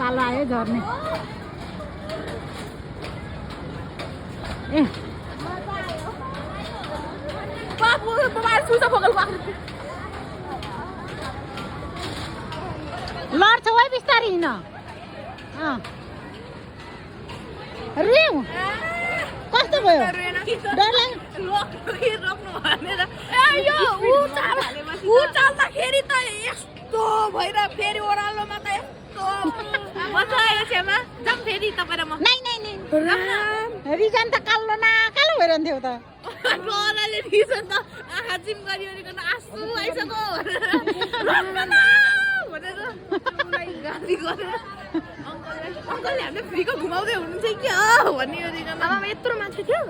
पालो आयो झर्ने ए बाबु मोबाइल स्विच अफ हो गयो लड्छौ है बिस्तारी हिँड रिउ कस्तो भयो डर रोक्नु भनेर ऊ चाल्दाखेरि त यस्तो भइरा फेरि ओह्रालोमा त यस्तो मजा आयो छेमा जाम फेरि तपाईँ र म नै रिजन त कालो न कालो भइरहन्थ्यो त डरले रिजन त आँखा जिम गरिओरिकन आँसु आइसक्यो भनेर गाली गरेर अङ्कलले हामीले फ्रीको घुमाउँदै हुनुहुन्छ क्या भन्ने गरिकन आमामा यत्रो मान्छे थियो